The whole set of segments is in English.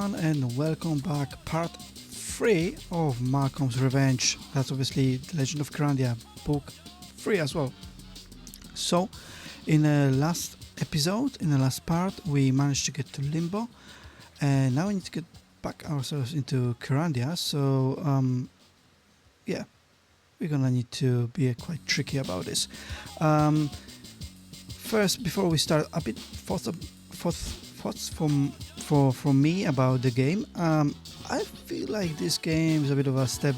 everyone, and welcome back. Part 3 of Malcom's Revenge. That's obviously the Legend of Kyrandia, book 3 as well. So, in the last episode, in the last part, we managed to get to Limbo, and now we need to get back ourselves into Kyrandia. So, yeah, we're gonna need to be quite tricky about this. First, before we start, a bit thoughts from me about the game. I feel like this game is a bit of a step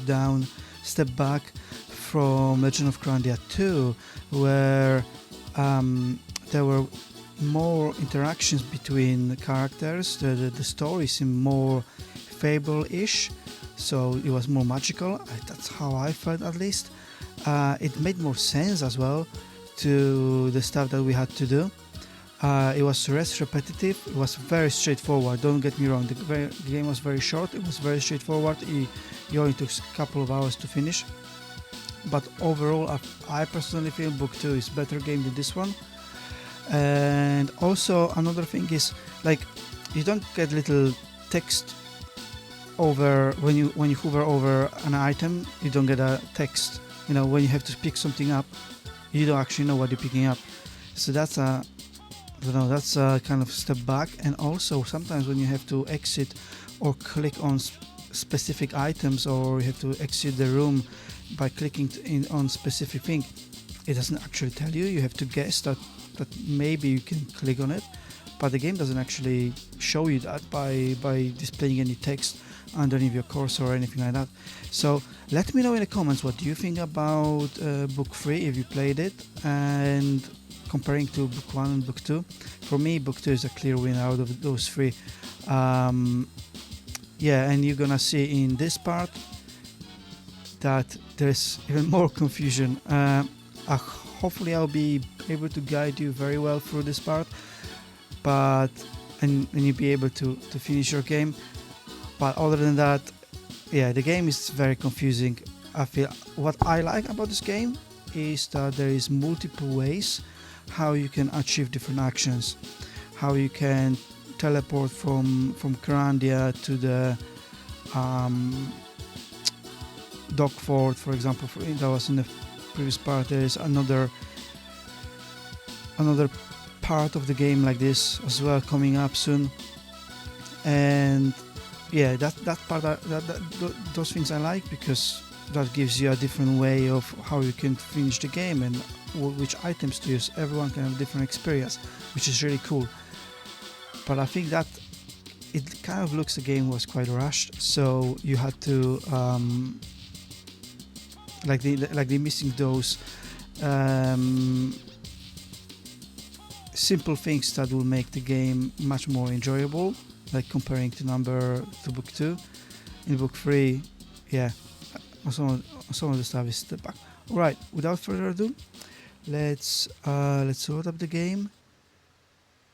back from Legend of Kyrandia 2, where there were more interactions between the characters. The story seemed more fable-ish, so it was more magical. That's how I felt, at least. It made more sense as well to the stuff that we had to do. It was less repetitive. It was very straightforward. Don't get me wrong, the game was very short. It was very straightforward. It only took a couple of hours to finish, but overall I personally feel book 2 is a better game than this one. And also another thing is, like, you don't get little text over when you hover over an item. You don't get a text, when you have to pick something up. You don't actually know what you're picking up, so that's a kind of step back. And also sometimes when you have to exit or click on specific items, or you have to exit the room by clicking on specific thing, it doesn't actually tell you. You have to guess that maybe you can click on it, but the game doesn't actually show you that by displaying any text underneath your cursor or anything like that. So let me know in the comments what you think about book 3 if you played it, and comparing to book 1 and book 2. For me, book 2 is a clear winner out of those three. Yeah, and you're gonna see in this part that there's even more confusion. Hopefully I'll be able to guide you very well through this part, and you'll be able to finish your game. But other than that, yeah, the game is very confusing. I feel what I like about this game is that there is multiple ways how you can achieve different actions, how you can teleport from Kyrandia to the Dock Fort, for example. That was in the previous part. There is another part of the game like this as well coming up soon, and yeah, that part, those things I like, because that gives you a different way of how you can finish the game and which items to use. Everyone can have a different experience, which is really cool. But I think that it kind of looks the game was quite rushed, so you had to like they missing those simple things that will make the game much more enjoyable, like comparing to book 2. In book 3, yeah, some of the stuff is step back. Alright, without further ado, let's load up the game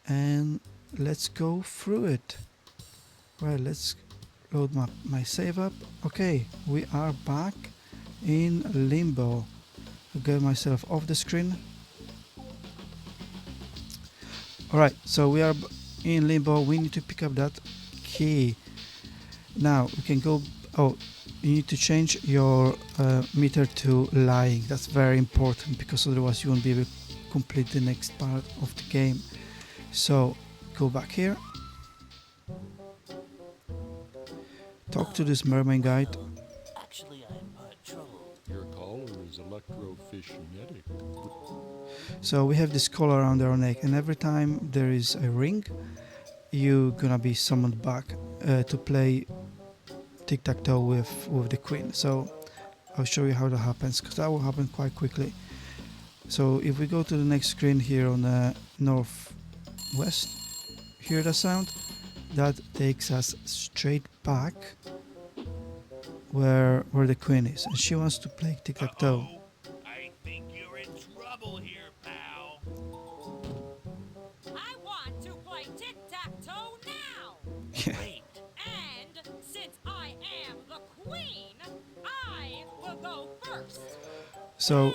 and let's go through it. Right, let's load my save up. Okay, we are back in Limbo. I'll get myself off the screen. Alright, so we are in Limbo. We need to pick up that key. Now we can go. Oh, you need to change your meter to lying. That's very important, because otherwise you won't be able to complete the next part of the game. So go back here, talk to this mermaid guide. Actually, I'm trouble. Your collar is electrofish medic. So we have this collar around our neck, and every time there is a ring, you're gonna be summoned back to play tic-tac-toe with the queen. So I'll show you how that happens, because that will happen quite quickly. So if we go to the next screen here on the northwest, hear the sound? That takes us straight back where the queen is, and she wants to play tic-tac-toe. I think you're in trouble here, pal. I want to play tic-tac-toe now! Yeah. Great. And since I am the queen, I will go first! So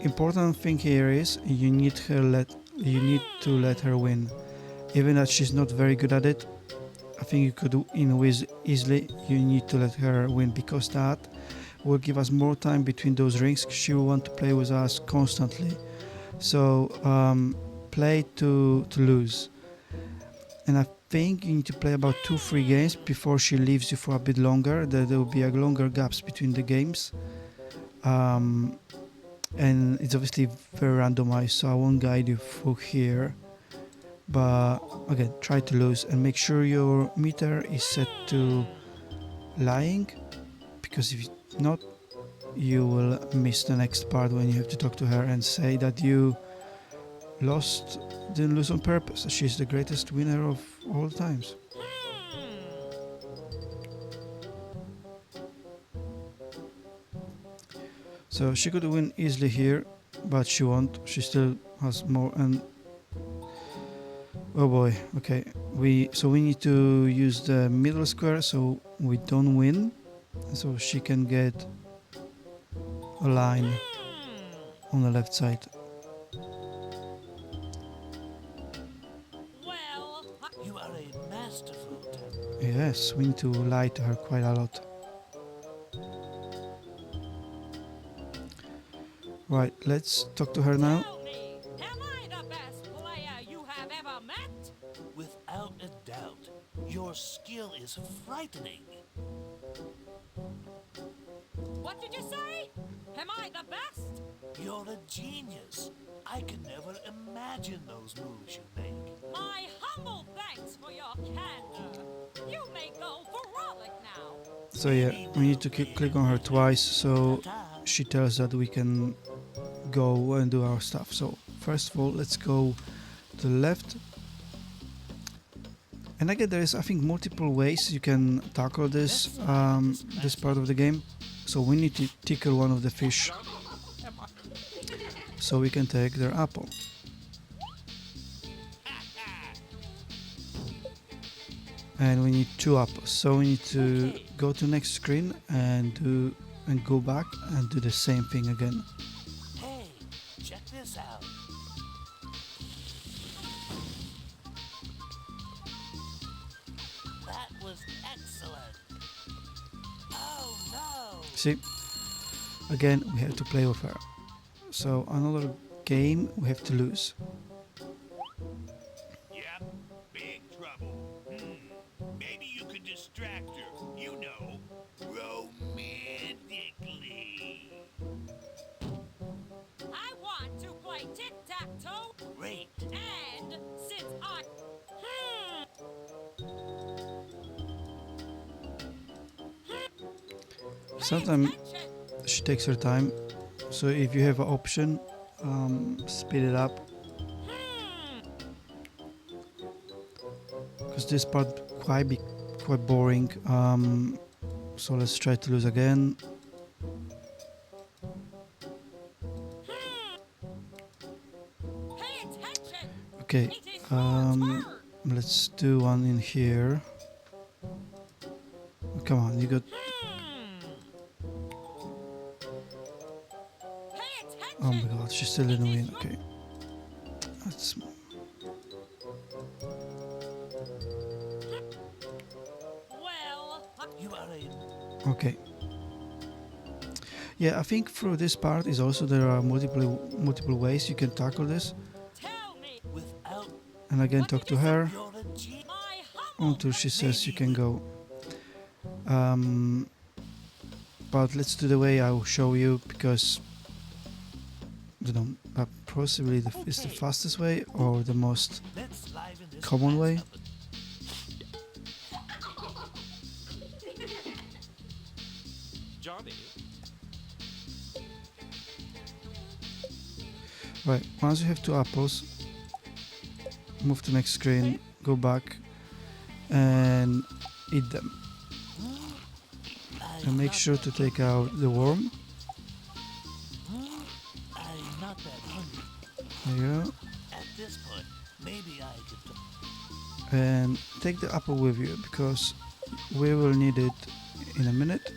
important thing here is you need to let her win. Even that she's not very good at it, I think you could win easily. You need to let her win because that will give us more time between those rings. She will want to play with us constantly. So play to lose. And I think you need to play about 2-3 games before she leaves you for a bit longer. There will be a longer gaps between the games. And it's obviously very randomized, so I won't guide you through here. But again, try to lose and make sure your meter is set to lying, because if not, you will miss the next part when you have to talk to her and say that you didn't lose on purpose. She's the greatest winner of all times. So she could win easily here, but she won't. She still has more. And oh boy, okay. We need to use the middle square so we don't win, so she can get a line on the left side. Well, You are a masterful tempter. Yes, we need to lie to her quite a lot. Right, let's talk to her now. tell me, am I the best player you have ever met? Without a doubt, your skill is frightening. What did you say? Am I the best? You're a genius. I can never imagine those moves you make. My humble thanks for your candor. You may go for Rollick now. So yeah, we need to click on her twice so she tells that we can go and do our stuff. So first of all, let's go to the left. And again, there is, I think, multiple ways you can tackle this this part of the game. So we need to tickle one of the fish so we can take their apple. And we need 2 apples, so we need to go to next screen and go back and do the same thing again. Hey, check this out. That was excellent. Oh no! See, again we have to play with her, so another game we have to lose. Yep, big trouble. Maybe you could distract her, you know, romantically. I want to play tic-tac-toe. Great. And since I... Sometimes she takes her time, so if you have an option, speed it up, because this part quite boring. So let's try to lose again. Pay attention. Okay, It is your turn. let's do one in here. Come on, you got. Pay attention. Oh my god, she still didn't win. Okay, that's. Well, You are a Okay. Yeah, I think through this part is also there are multiple ways you can tackle this. tell me. without And again, What talk did to you say? her you're a genius. My humble until she says you can go. But let's do the way I will show you, because you know possibly is the fastest way or the most Let's liven this common way. match up. Johnny, Right, once you have 2 apples, move to next screen, go back and eat them. And make sure to take out the worm. I'm not that hungry. There you go. At this point, maybe I could. And take the apple with you, because we will need it in a minute.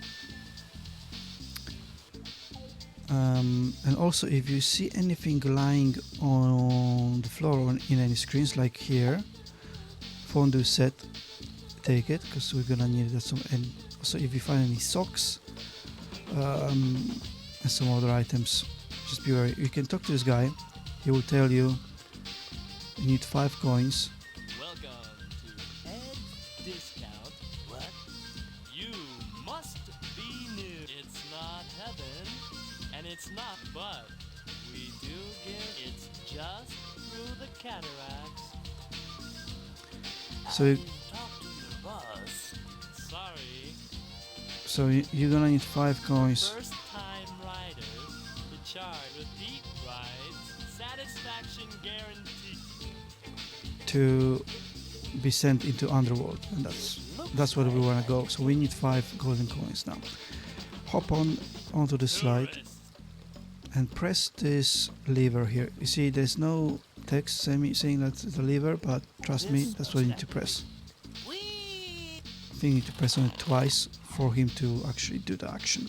And also, if you see anything lying on the floor or in any screens, like here, fondue set, take it, because we're gonna need that some. And also, if you find any socks and some other items, just be aware. You can talk to this guy. He will tell you need 5 coins. Welcome to Ed's Discount. What? You must be new. It's not heaven, and it's not but. We do give. It's just through the cataracts. So you, Talk to your boss. Sorry. so you're gonna need 5 coins First-time riders, the charge with deep rides, satisfaction guaranteed. to be sent into Underworld, and that's where we wanna go. So we need 5 golden coins now. Hop onto the slide and press this lever here. You see, there's no text saying that's the lever, but trust me, that's what you need to press. I think you need to press on it twice for him to actually do the action.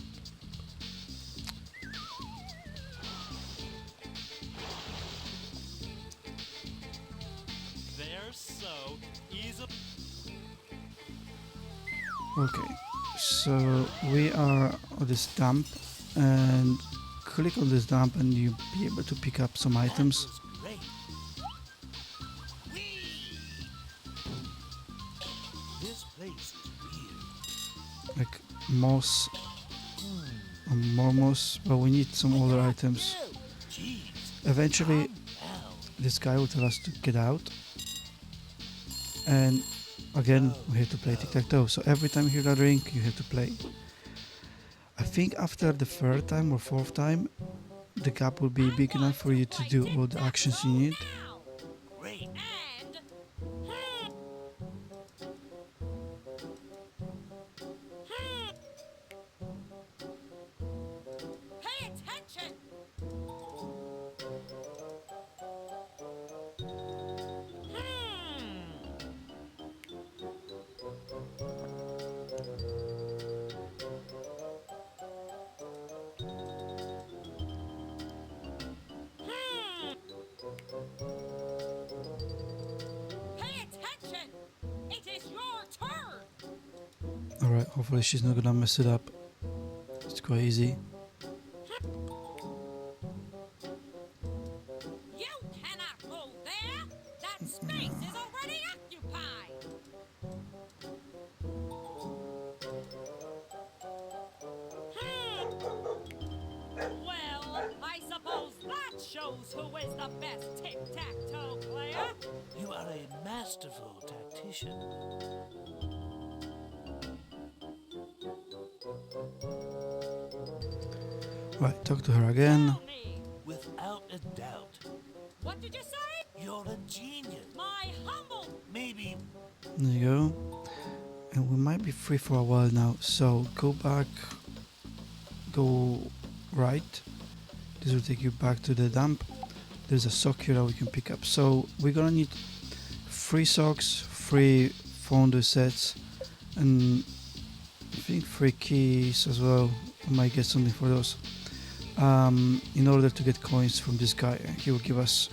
They're so easy. Okay, so we are on this dump, and click on this dump and you'll be able to pick up some items. Great. This place is weird. Like moss and more moss, but we need some other items. Jeez. Eventually Now. this guy will tell us to get out, and again we have to play tic-tac-toe. So every time you hear that ring, you have to play. I think after the 3rd time or 4th time, the gap will be big enough for you to do all the actions you need. Now. Great. And pay attention. Pay attention. It is your turn. Alright, hopefully she's not gonna mess it up. It's quite easy. You cannot go there. That space is already occupied. Well, I suppose that shows who is the best tic-tac-toe player. You are a masterful tactician. Right, talk to her again. Tell me, Without a doubt. what did you say? You're a genius. My humble. Maybe. There you go. And we might be free for a while now, so go back, go right. This will take you back to the dump. There's a sock here that we can pick up. So we're gonna need 3 socks, 3 fondue sets, and I think 3 keys as well. We might get something for those. In order to get coins from this guy, he will give us.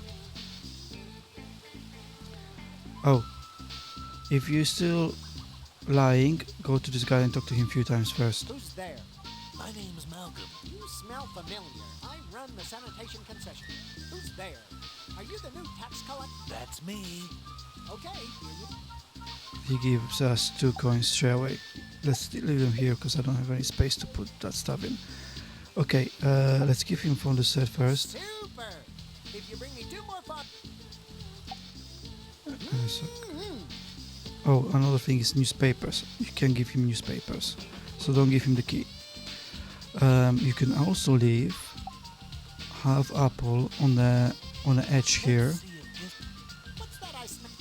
Oh, if you're still lying, go to this guy and talk to him a few times first. Who's there? My name's Malcom. You smell familiar. I run the sanitation concession. Who's there? Are you the new tax collector? That's me. Okay, here you He gives us 2 coins straight away. Let's leave them here because I don't have any space to put that stuff in. Okay, let's give him from the set first. Super! If you bring me 2 more fun. So- oh, another thing is newspapers. You can give him newspapers, so don't give him the key. You can also leave half apple on the edge here, See if this What's that I smell?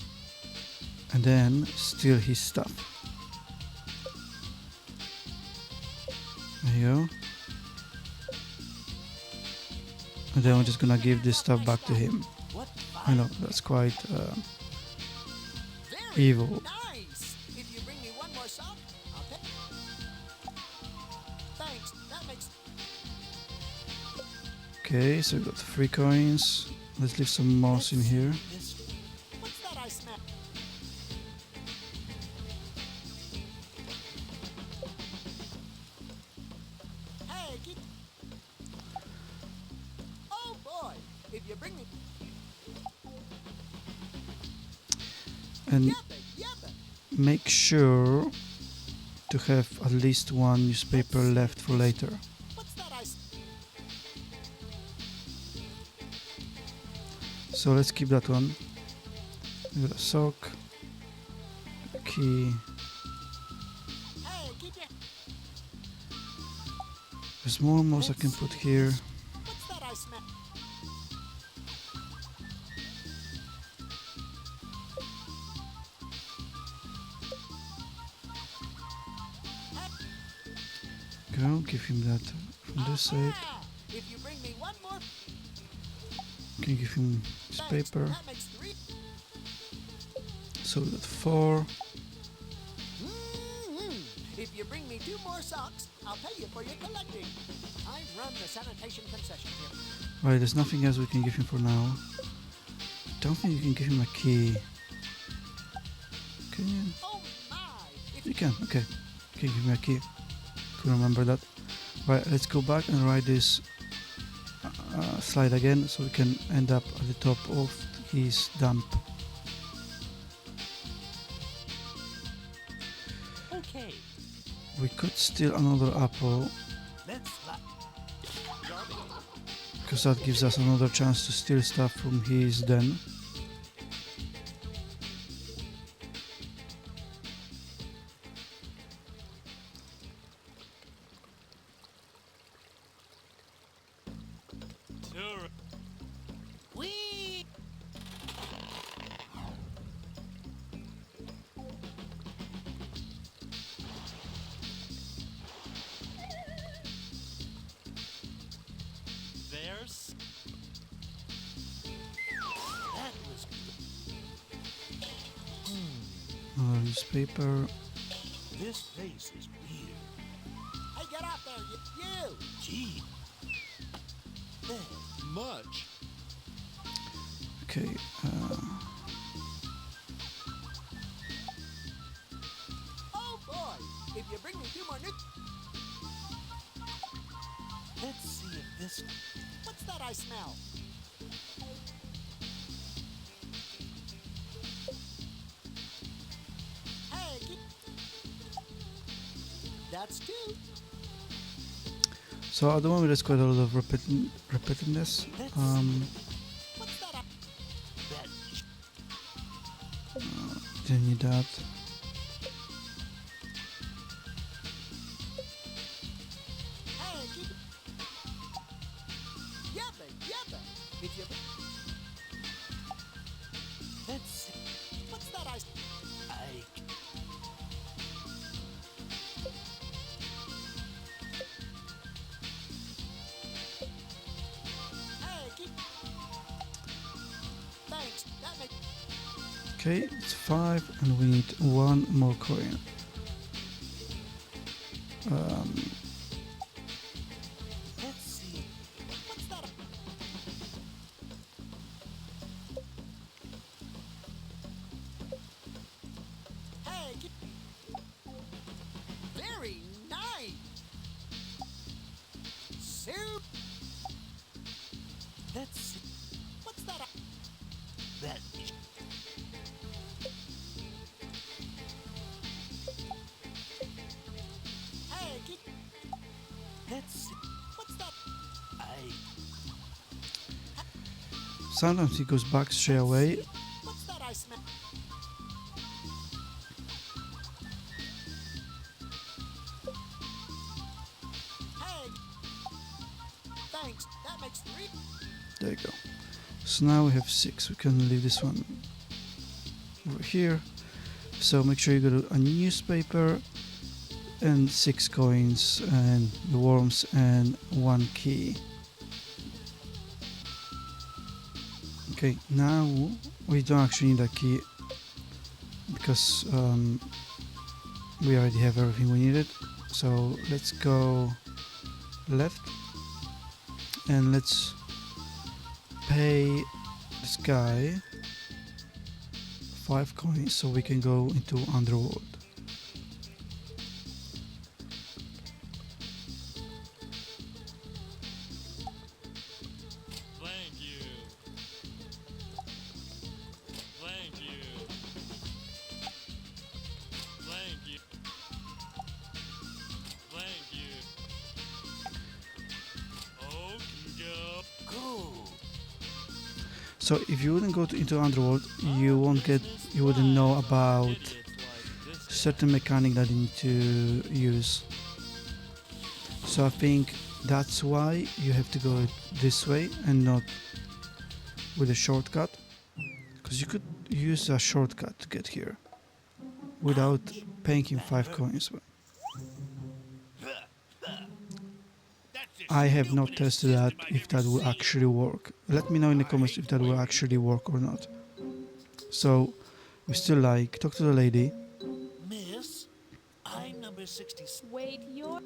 and then steal his stuff. There you go. And then we're just gonna give this stuff back to him. what I know that's quite Very evil. nice! If you bring me 1 more sock, I'll take. Thanks, that makes. Okay, so we got 3 coins. Let's leave some moss in here. this What's that I smell? and Yabba, yabba. make sure to have at least one newspaper left for later. What's that I So let's keep that one. We got a sock, a key. Hey, keep your... There's more moss I can put here. What's that I smell? Go, give him that from this side. Aha! If you bring me one more... Can give him his Thanks. paper. That makes 3. So we got 4. If you bring me 2 more socks, I'll pay you for your collecting. I run the sanitation concession here. Right, there's nothing else we can give him for now. Don't think you can give him a key. Can you? Oh my! If You can, okay. You can give me a key. Couldn't remember that. Right, let's go back and write this slide again so we can end up at the top of his dump. Okay. We could steal another apple Let's fly. because that gives us another chance to steal stuff from his den. Tour. we... There's. That was Another newspaper. this place is weird. Hey, get out there, you! Gee. Much. Okay, Oh boy! If you bring me 2 more new... Let's see if this. What's that I smell? Hey, keep... That's 2. so at the moment there's quite a lot of repetitiveness. What's that I... That. Didn't need that. Hey, keep... Yabba, yabba! If you... Let's see. What's that I... I. Hey, keep... Thanks, that makes... Okay, it's 5 and we need 1 more coin. Let's see. What's that? Hey, keep... Very nice. Soup. Let's see. What's that? That. Hey, keep... Let's see. What's that? I. Sometimes he goes back straight away. What's that I smell? Hey. Thanks. That makes 3. There you go. So now we have 6. We can leave this one over here. So make sure you got a newspaper and 6 coins and the worms and 1 key. Okay, now we don't actually need a key because we already have everything we needed. So let's go left and let's pay this guy 5 coins so we can go into Underworld. Thank you. Thank you. So if you wouldn't go into Underworld, you wouldn't know about certain mechanic that you need to use. So I think that's why you have to go this way and not with a shortcut, because you could use a shortcut to get here without paying him 5 coins. That's the I have not stupidest tested that, system I've if ever that will seen. actually work. Let me know in the comments if that will actually work or not. So we still talk to the lady. Miss, I'm number 66. Wait, you're.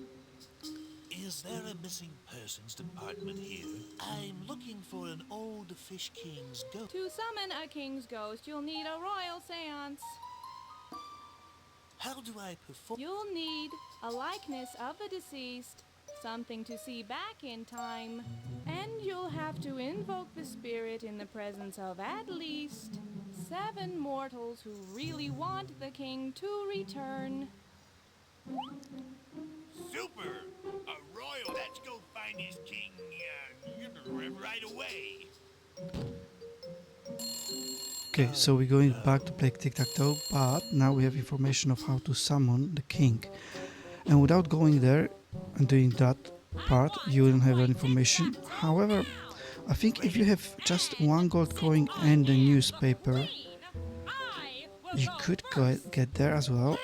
Is there a missing persons department here? I'm looking for an old Fish King's ghost. To summon a king's ghost, you'll need a royal seance. How do I perform? You'll need a likeness of the deceased, something to see back in time, and you'll have to invoke the spirit in the presence of at least 7 mortals who really want the king to return. Super! A royal. Let's go find his king right away. Okay, so we're going back to play tic-tac-toe, but now we have information of how to summon the king. And without going there and doing that part, you wouldn't have that information. However, I think if you have just 1 gold coin and a newspaper, you could get there as well.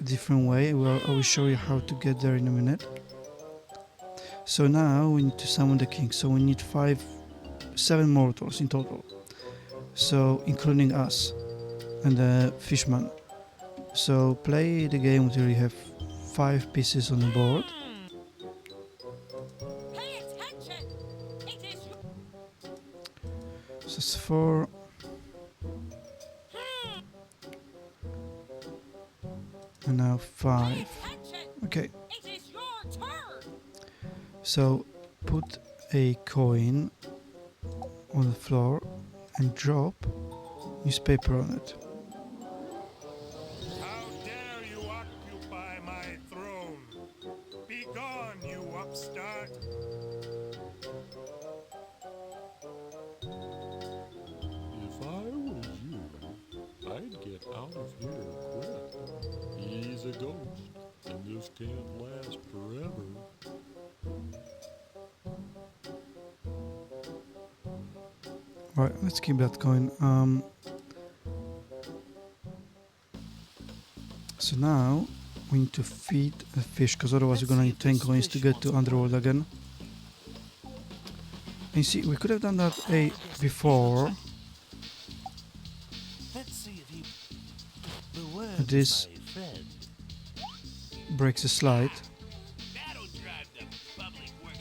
Different way. Well, I will show you how to get there in a minute. So now we need to summon the king. So we need 7 mortals in total. So including us and the fishman. So play the game until you have 5 pieces on the board. Pay attention! It is your. So it's 4. And now 5. Attention! Okay, It is your turn! so put a coin on the floor and drop newspaper on it. How dare you occupy my throne? Be gone, you upstart! If I was you, I'd get out of here quick. He's a ghost, and this can't last forever. Right, let's keep that coin. So now we need to feed the fish, because otherwise we're gonna need 10 coins to get to Underworld again. And you see, we could have done that before. Let's see if he. The words This- my friend. Breaks the slide. That'll drive the public work.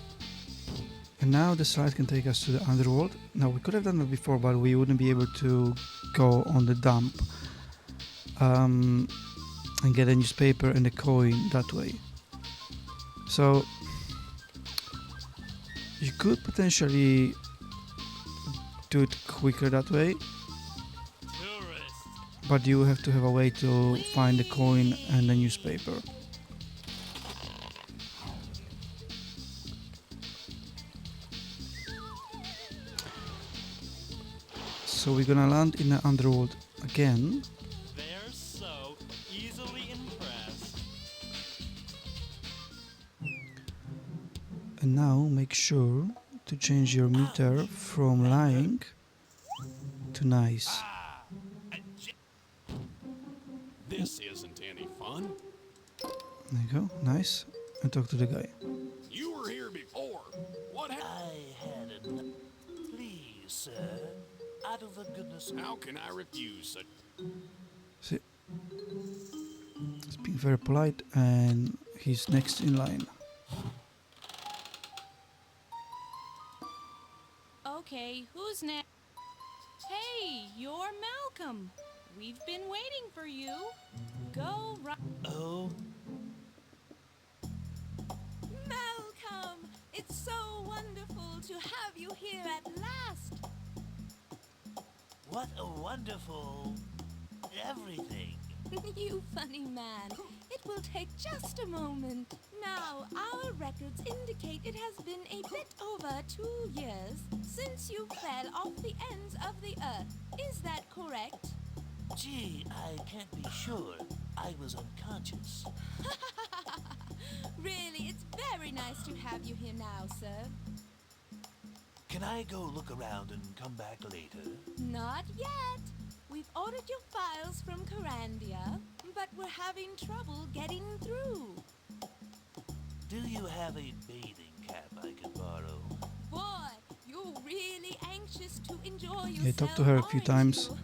And now the slide can take us to the Underworld. Now we could have done that before, but we wouldn't be able to go on the dump and get a newspaper and a coin that way. So you could potentially do it quicker that way, Tourist. but you have to have a way to find the coin and the newspaper. So we're gonna land in the Underworld again. They're so easily impressed. And now make sure to change your meter from lying to nice. This isn't any fun. There you go, nice. And talk to the guy. You were here before. What happened? I had enough. Please, sir. Out of the goodness of. How can I refuse such? See, he's being very polite, and he's next in line. Okay, who's next? Hey, you're Malcolm. We've been waiting for you. Go right. Oh, Malcolm, it's so wonderful to have you here at last. what a wonderful everything. You funny man. It will take just a moment. Now, our records indicate it has been a bit over 2 years since you fell off the ends of the earth. Is that correct? Gee, I can't be sure. I was unconscious. Really, it's very nice to have you here now, sir. Can I go look around and come back later? Not yet. We've ordered your files from Kyrandia, but we're having trouble getting through. Do you have a bathing cap I could borrow? Boy, you're really anxious to enjoy yourself. Yeah, talk to her a few aren't times. you?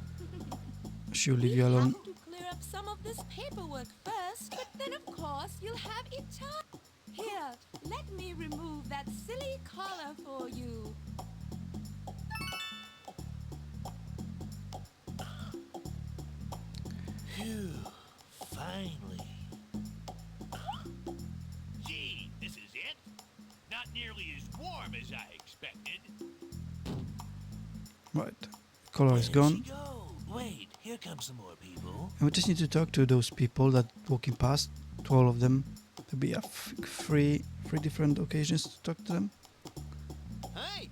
She'll leave We you alone. have to clear up some of this paperwork first, but then of course you'll have it time. Here, let me remove that silly collar for you. Phew, finally. Gee, this is it? Not nearly as warm as I expected. Right. Color is Where'd gone. she go? Wait, here come some more people. And we just need to talk to those people that walking past, to all of them. There'll be three different occasions to talk to them. Hey!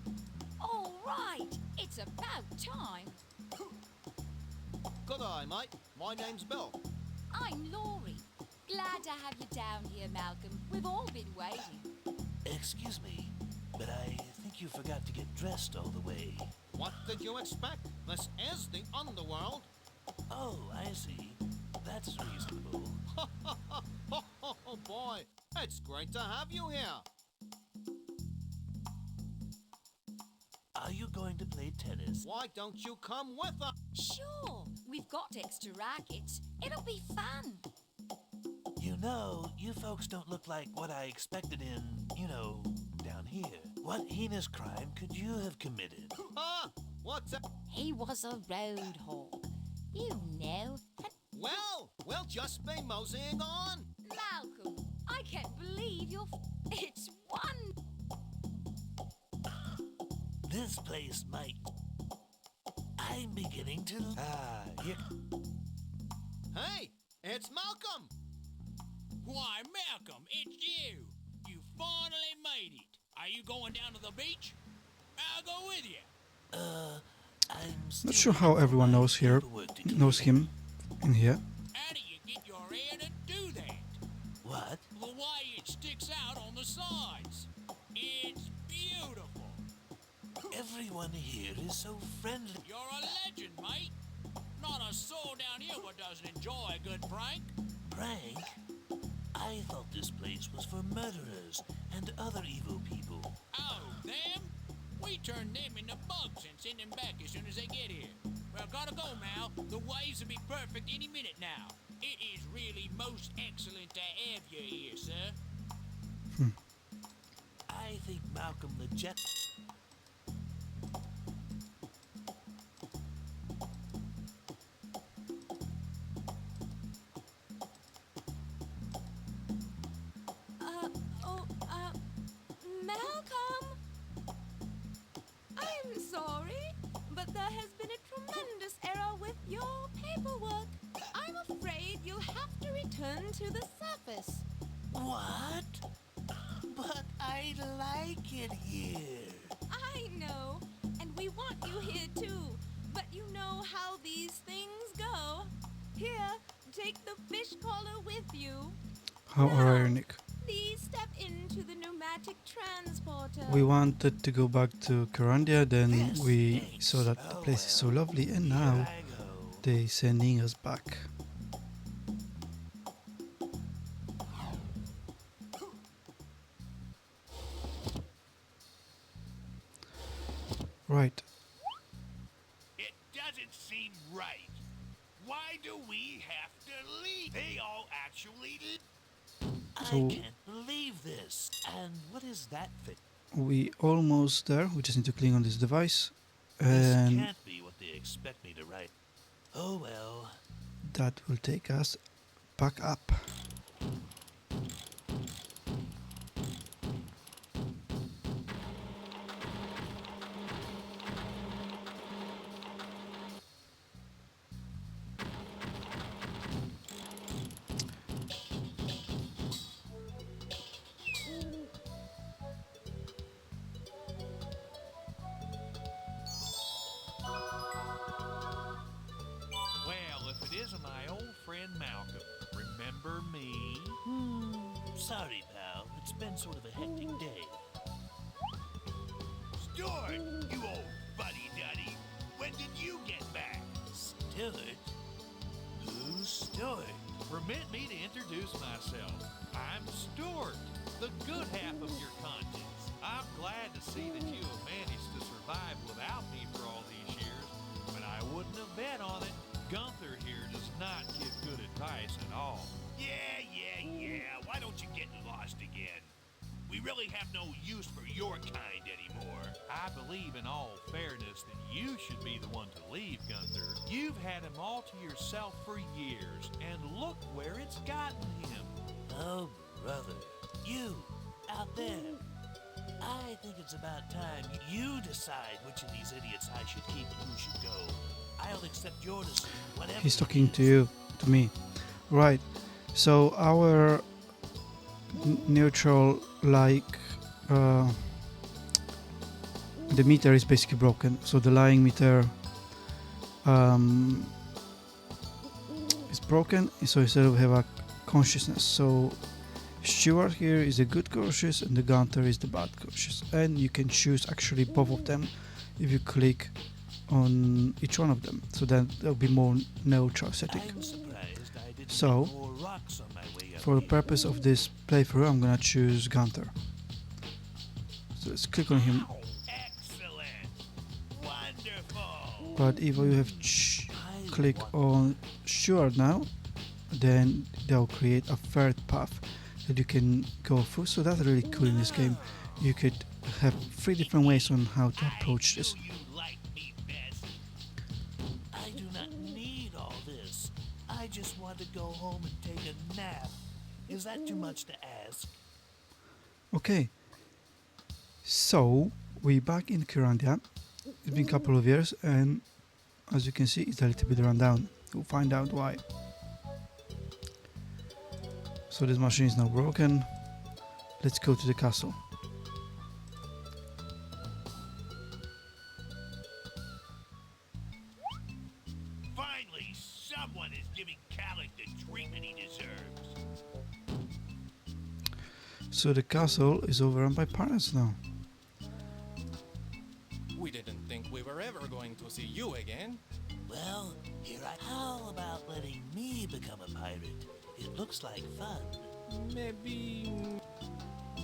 All right, it's about time. Good eye, mate. My name's Bill. I'm Laurie. Glad to have you down here, Malcolm. We've all been waiting. Excuse me, but I think you forgot to get dressed all the way. What did you expect? This is the underworld. Oh, I see. That's reasonable. Oh boy, it's great to have you here. Are you going to play tennis? Why don't you come with us? Sure, we've got extra rackets. It'll be fun. You know, you folks don't look like what I expected in, down here. What heinous crime could you have committed? Ah, what's that? He was a road hog. You know. And Well, we'll just be moseying on. Malcolm, I can't believe you're. It's one. This place might... I'm beginning to... here... Hey, it's Malcolm. Why, Malcolm, it's you. You finally made it. Are you going down to the beach? I'll go with you. I'm still Not sure how everyone knows here, knows him in here. How do you get your hair to do that? What? The way it sticks out on the sides. It's beautiful. Everyone here is so friendly. You're a legend, mate. Not a soul down here what doesn't enjoy a good prank. Prank? I thought this place was for murderers and other evil people. Oh, them? We turn them into bugs and send them back as soon as they get here. Well, gotta go, Mal. The waves will be perfect any minute now. It is really most excellent to have you here, sir. I think Malcolm the Jet... Malcolm! I'm sorry, but there has been a tremendous error with your paperwork. I'm afraid you'll have to return to the surface. What? But I like it here. I know, and we want you here too. But you know how these things go. Here, take the fish collar with you. How ironic. Please step into the pneumatic transporter. We wanted to go back to Kyrandia, then Yes, we thanks. saw that the Oh, place is so well. lovely, and Here now I go. they sending us back. Right. It doesn't seem right. Why do we have to leave? They all actually I So- can't believe this. And what is that thing? We almost there. We just need to click on this device, This and can't be what they expect me to write. Oh well. that will take us back up. it isn't my old friend Malcolm. Remember me? Sorry, pal. It's been sort of a hectic day. Stuart, you old fuddy-duddy. When did you get back? Stuart? Who's Stuart? Permit me to introduce myself. I'm Stuart, the good half of your conscience. I'm glad to see that you have managed to survive without me for all these years, but I wouldn't have bet on it. Gunther here does not give good advice at all. Yeah. Why don't you get lost again? We really have no use for your kind anymore. I believe in all fairness that you should be the one to leave, Gunther. You've had him all to yourself for years, and look where it's gotten him. Oh, brother. You, out there. I think it's about time you decide which of these idiots I should keep and who should go. I'll accept your decision, whatever. He's talking to you, to me. Right. So our neutral, like, the meter is basically broken. So the lying meter is broken. So instead we have a consciousness. So Stuart here is a good conscious and the Gunther is the bad conscious. And you can choose actually both of them if you click on each one of them. So then there'll be more neutral setting. I'm surprised I didn't So, get more rocks on my way up for the here. purpose of this playthrough, I'm gonna choose Gunther. So let's click on him. Excellent. Wonderful. But if you have click on Stuart now, then they'll create a third path that you can go through. So that's really cool in this game. You could have 3 different ways on how to approach this. You like me best. I do not need all this. I just want to go home and take a nap. Is that too much to ask? Okay, so we're back in Kyrandia. It's been a couple of years, and as you can see, it's a little bit run down. We'll find out why. So this machine is now broken. Let's go to the castle. Finally, someone is giving Calic the treatment he deserves. So the castle is overrun by pirates now. We didn't think we were ever going to see you again. Well, here I... How about letting me become a pirate? It looks like fun. Maybe...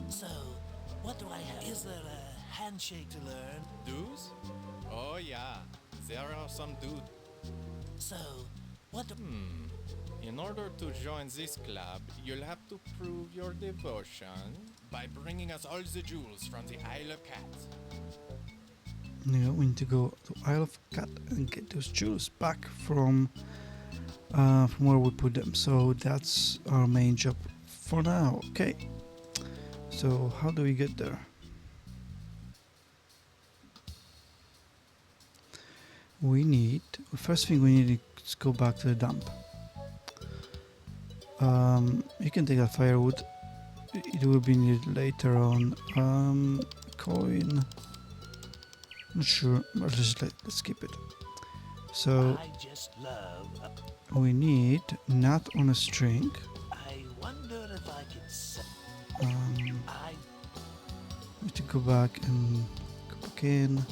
So, what do I have? Is there a handshake to learn? dues? Oh yeah, there are some dudes. So, what do... In order to join this club, you'll have to prove your devotion by bringing us all the jewels from the Isle of Cats. Yeah, we need to go to Isle of Cat and get those jewels back from where we put them. So that's our main job for now. Okay. So how do we get there? We need... The first thing we need is go back to the dump. You can take that firewood. It will be needed later on. Coin... Not sure, but let's skip it. So I just love... we need nut on a string. I wonder if I could say... I... We need to go back and go back in.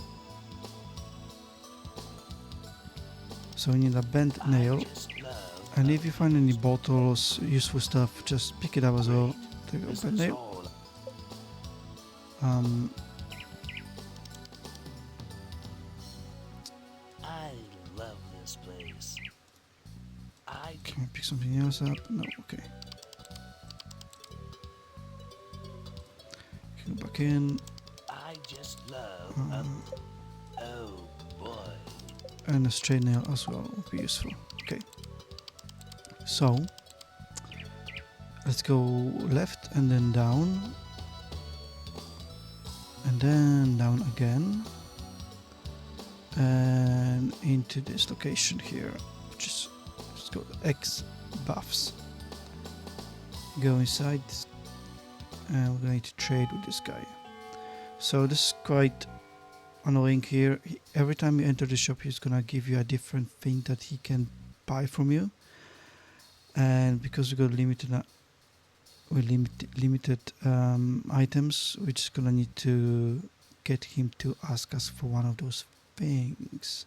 So we need a bent nail. just love... And if you find any bottles, useful stuff, just pick it up as well. Take a This bent is nail. all... I love this place. I... Can I pick something else up? No, okay. Go back in. I just love... oh, boy. And a straight nail as well would be useful. Okay. So let's go left and then down. And then down again. And into this location here, which is just go X buffs. Go inside and we're going to trade with this guy. So this is quite annoying here. Every time you enter the shop, he's gonna give you a different thing that he can buy from you. And because we got limited items, we're just gonna need to get him to ask us for one of those things.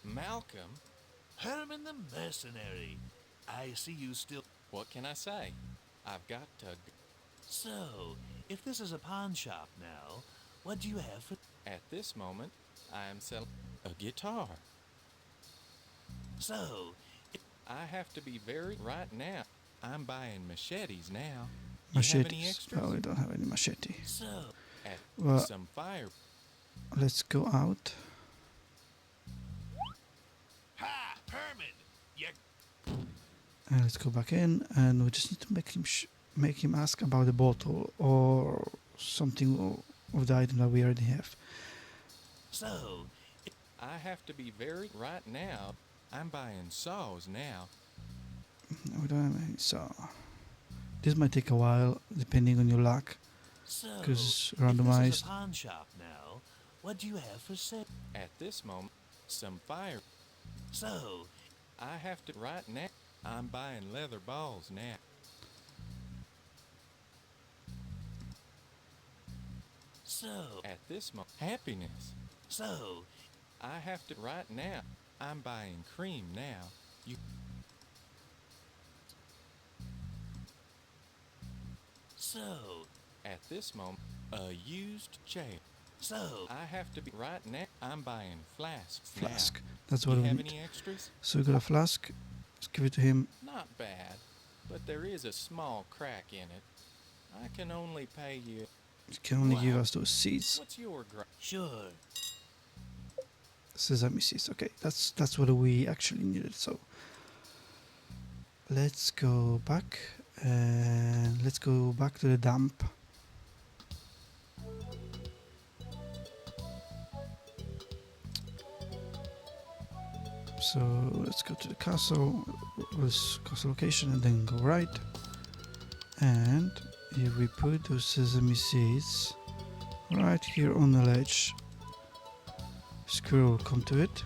Malcolm, Herman the Mercenary. I see you still. what can I say? I've got to. So, if this is a pawn shop now, what do you have for. At this moment, I am selling a guitar. So, I have to be very right now. I'm buying machetes now. You have any Machetes. extras? Oh, we don't have any machete. so. At Well, some fire. let's go out. Ha! Herman! You. And let's go back in, and we just need to make him ask about the bottle or something of the item that we already have. So, I have to be very right now. I'm buying saws now. We don't have any, so this might take a while depending on your luck, so. because it's If this is randomized. a pawn shop now, what do you have for sale? At this moment, some fire. So, I have to right now. I'm buying leather balls now. so. At this moment, happiness. So, I have to right now. I'm buying cream now. You so. at this moment, a used chair. So. I have to be right now. I'm buying flasks Flask. now. That's Do what you we have need. any extras? So we got a flask. Let's give it to him. Not bad, but there is a small crack in it. I can only pay you. He can only give us those seeds. What's your Sure. Sesame seeds. Okay, that's what we actually needed. So let's go back and let's go back to the dump. So let's go to the castle, this castle location, and then go right. And if we put those sesame seeds right here on the ledge, squirrel will come to it,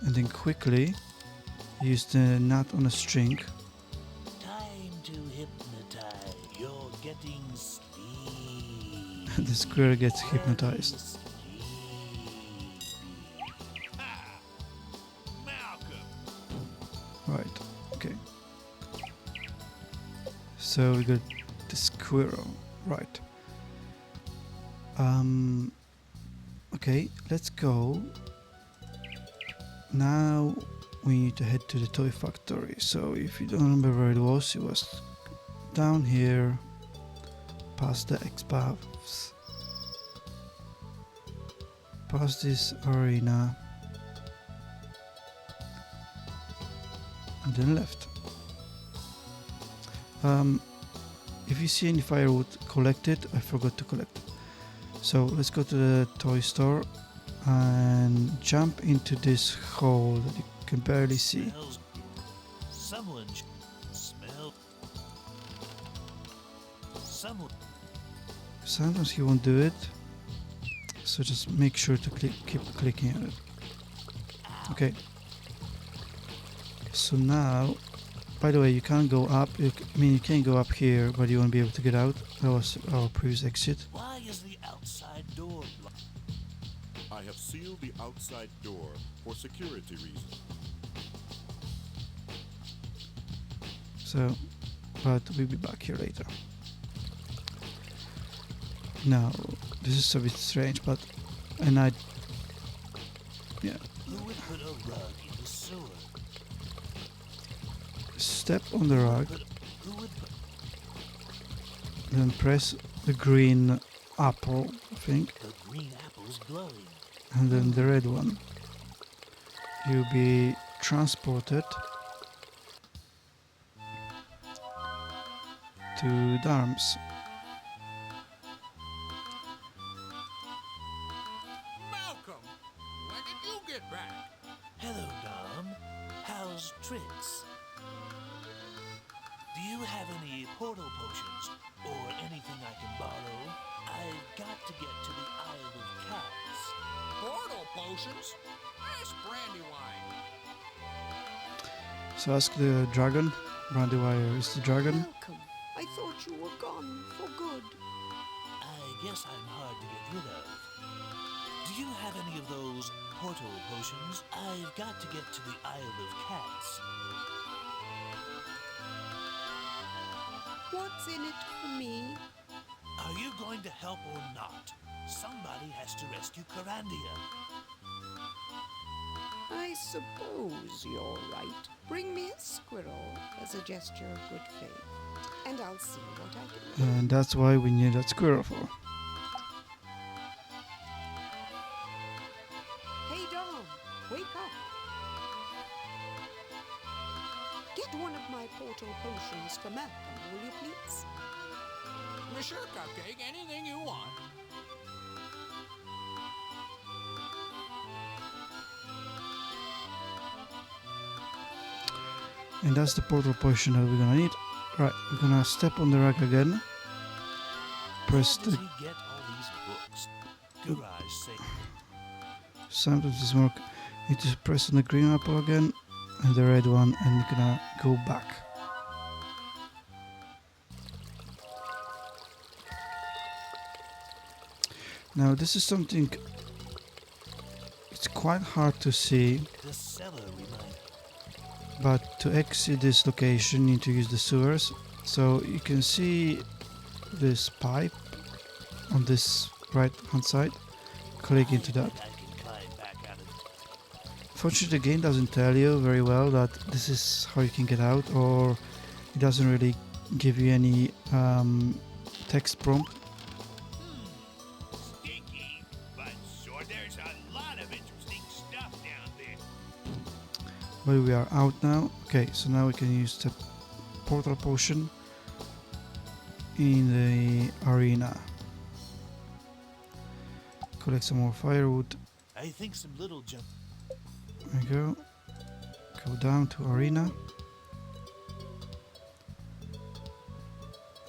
and then quickly use the knot on a string. Time to hypnotize. You're getting sleepy. The squirrel gets hypnotized. Sleepy. Malcolm! Right, okay. So we got the squirrel, right. Okay, let's go. Now we need to head to the toy factory. So if you don't remember where it was down here, past the X-Paths, past this arena, and then left. If you see any firewood, collect it. I forgot to collect it. So let's go to the toy store and jump into this hole that you can barely see. Smells. Someone smell. Someone. Sometimes he won't do it, so just make sure to keep clicking on it. Okay. So now, by the way, you can't go up. You can go up here, but you won't be able to get out. That was our previous exit. Why is the outside door blocked? I have sealed the outside door for security reasons. So, but we'll be back here later. Now, this is a bit strange, but yeah. Who would put a rug in the sewer? Step on the rug, Who would put then press the green apple, I think, the green apples glowing? and then the red one. You'll be transported to Darms. Malcolm! When did you get back? Hello, Dom. How's tricks? Do you have any portal potions or anything I can borrow? I've got to get to the Isle of Cats. potions? That's Brandywine. So ask the dragon. Brandywire is the dragon. Malcolm, I thought you were gone for good. I guess I'm hard to get rid of. Do you have any of those portal potions? I've got to get to the Isle of Cats. What's in it for me? Are you going to help or not? Somebody has to rescue Kyrandia. I suppose you're right. Bring me a squirrel as a gesture of good faith, and I'll see what I can do. And that's why we need that squirrel for. Hey, Dom, wake up. Get one of my portal potions for Malcolm, will you please? Sure, Cupcake, anything you want. And that's the portal potion that we're gonna need. Right, we're gonna step on the rack again. Press Where does the... he get all these books? Garage safe. Sometimes this work. Need to press on the green apple again and the red one, and you're gonna go back. Now this is something, it's quite hard to see, The cellar reminder. but to exit this location you need to use the sewers. So you can see this pipe on this right hand side. Click into that. I can climb back out of it. Fortunately, the game doesn't tell you very well that this is how you can get out, or it doesn't really give you any text prompt. Stinky, but sure there's a lot of interesting stuff down there. But we are out now. Okay, so now we can use the portal potion in the arena. Collect some more firewood. I think some little jump. There we go. Go down to arena.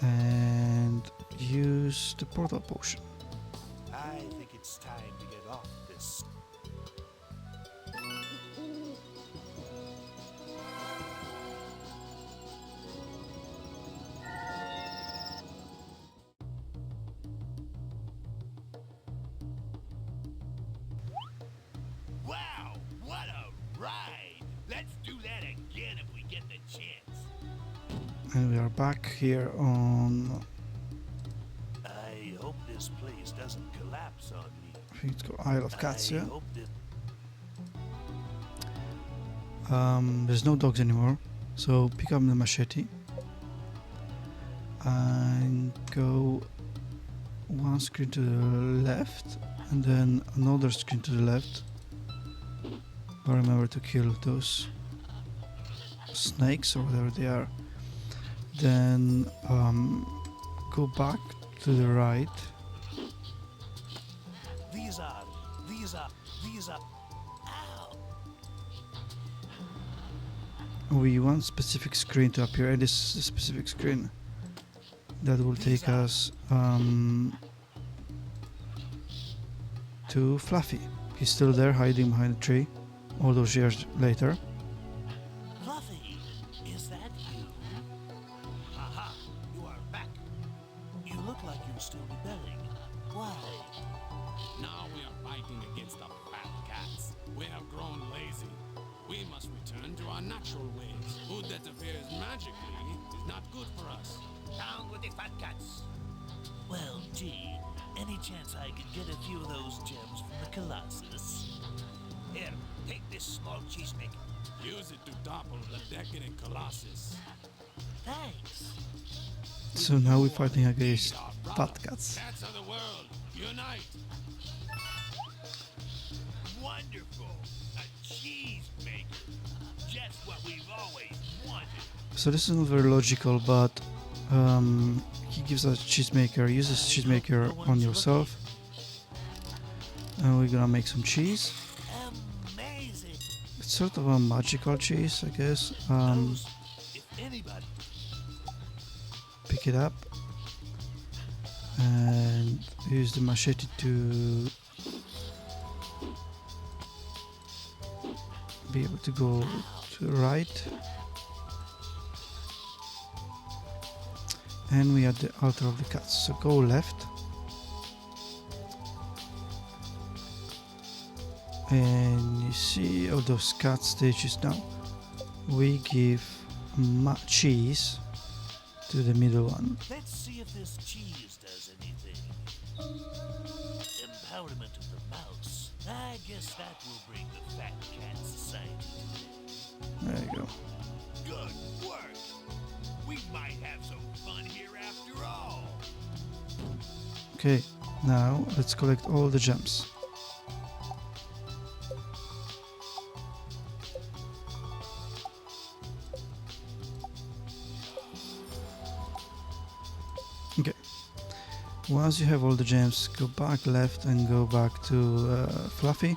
And use the portal potion. I think it's time to get off this. Wow, what a ride! Let's do that again if we get the chance. And we are back here on, I hope this place doesn't collapse on me. I think it's called Isle of Cats, I yeah? hope that There's no dogs anymore, so pick up the machete and go one screen to the left and then another screen to the left. But remember to kill those snakes or whatever they are. Then go back to the right. these are. Ow! We want specific screen to appear, and this is the specific screen that will take us to Fluffy. He's still there, hiding behind a tree, all those years later. Fluffy, is that you? Aha, you are back. You look like you're still rebelling. Why? Now we are fighting against the fat cats. We have grown lazy. We must return to our natural ways. Food that appears magically is not good for us. Down with the fat cats. Well, gee, any chance I could get a few of those gems from the Colossus? Here, take this small cheesemaker. Use it to topple the decadent Colossus. Thanks. So now we're fighting against Our brother. fat cats. Cats of the world, unite! Wonderful. A cheesemaker. Just what we've always wanted. So this is not very logical, but he gives us cheesemaker. Use this cheesemaker on yourself. And we're gonna make some cheese. Amazing. It's sort of a magical cheese, I guess. Those, if anybody. Pick it up and use the machete to be able to go to the right. And we are the altar of the cats, so go left. And you see all those cat statues now. We give cheese to the middle one. Let's see if this cheese does anything. Empowerment of the mouse. I guess that will bring the Fat Cat Society today. There you go. Good work. We might have some fun here after all. Okay, now let's collect all the gems. Okay, once you have all the gems, go back left and go back to Fluffy.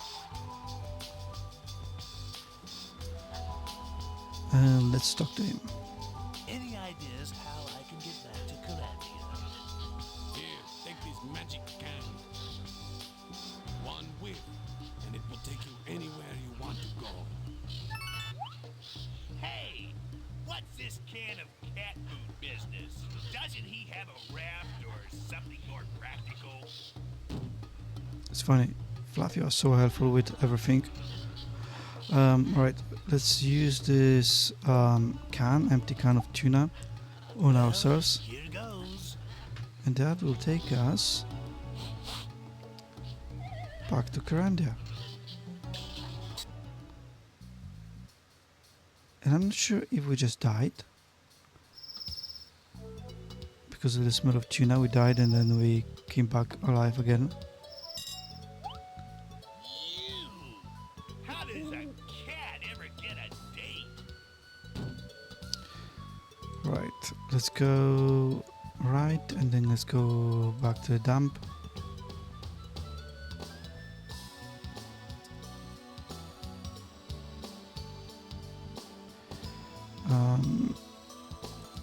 And let's talk to him. Any ideas how I can get back to Kyrandia? Here, take this magic can. One whiff, and it will take you anywhere you want to go. Hey, what's this can of cat food business? Doesn't he have a raft or something more practical? It's funny, Fluffy was so helpful with everything. Right, let's use this empty can of tuna on ourselves. Here goes. And that will take us back to Kyrandia. And I'm not sure if we just died. Because of the smell of tuna, we died and then we came back alive again. How does a cat ever get a date? Right, let's go right and then let's go back to the dump.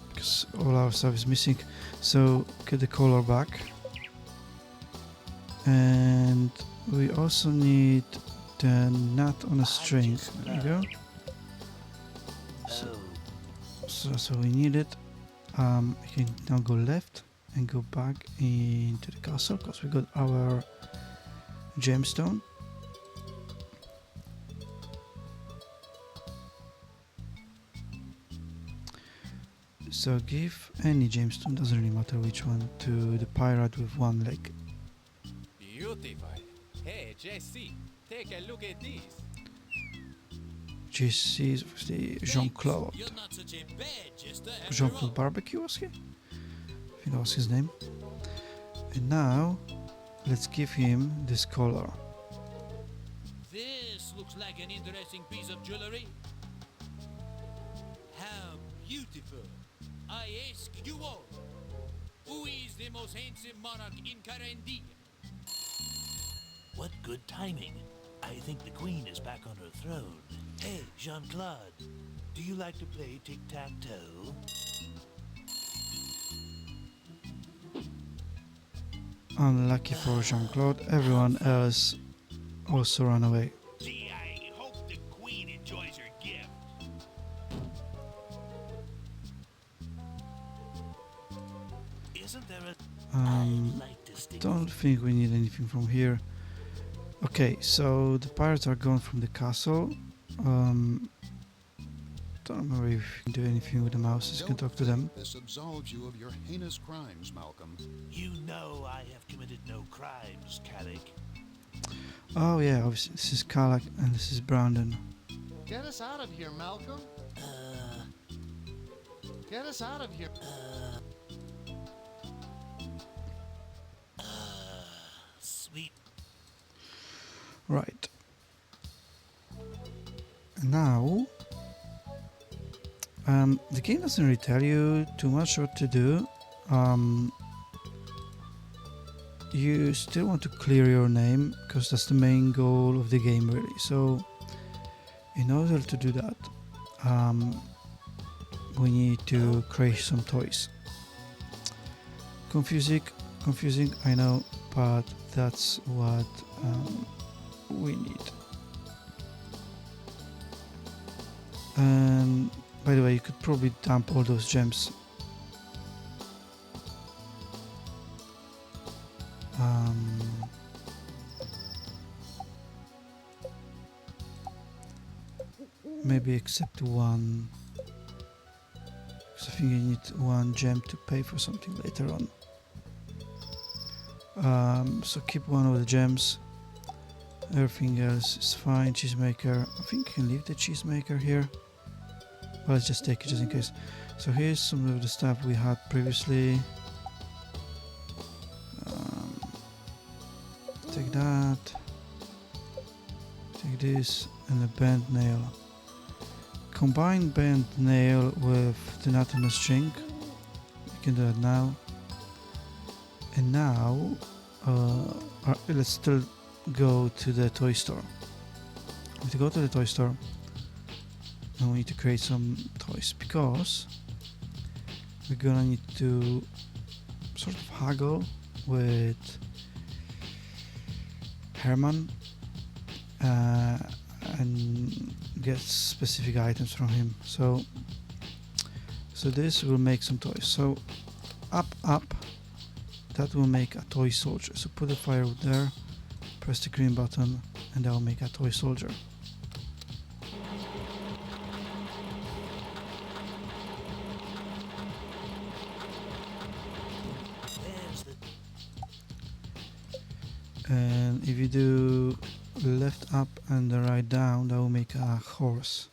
Because all our stuff is missing, so get the color back. And we also need the nut on a string. There you go. So we need it. We can now go left and go back into the castle because we got our gemstone. So give any gemstone, doesn't really matter which one, to the pirate with one leg. Beautiful. Hey, Jesse, take a look at this. JC is obviously Jean-Claude. You're not such a bad jester after all. Jean-Claude Barbecue was he? I think that was his name. And now, let's give him this collar. This looks like an interesting piece of jewelry. How beautiful. I ask you all, who is the most handsome monarch in Kyrandia? What good timing. I think the queen is back on her throne. Hey, Jean-Claude, do you like to play tic-tac-toe? Unlucky for Jean-Claude, everyone else also ran away. Gee, I hope the queen enjoys her gift. Isn't there a... Um, like to stick don't think we need anything from here. Okay, so the pirates are gone from the castle. Don't remember if we can do anything with the mouses. You can talk to them. This absolves you of your heinous crimes, Malcolm. You know I have committed no crimes, Carrick. Oh yeah, obviously this is Kalak and this is Brandon. Get us out of here, Malcolm. Get us out of here. Sweet. Right. Now, the game doesn't really tell you too much what to do. You still want to clear your name because that's the main goal of the game, really. So, in order to do that, we need to create some toys. Confusing, I know, but that's what we need. And by the way, you could probably dump all those gems. Maybe except one, because I think you need one gem to pay for something later on. So keep one of the gems. Everything else is fine. Cheesemaker. I think you can leave the cheesemaker here. Well, let's just take it just in case. So here's some of the stuff we had previously. Take that. Take this and a bent nail. Combine bent nail with the nut string. You can do that now. And now, let's still go to the toy store. We have to go to the toy store. And we need to create some toys because we're gonna need to sort of haggle with Herman and get specific items from him. So this will make some toys. So up, that will make a toy soldier. So put the firewood there, press the green button, and that will make a toy soldier. And if you do left up and the right down, that will make a horse.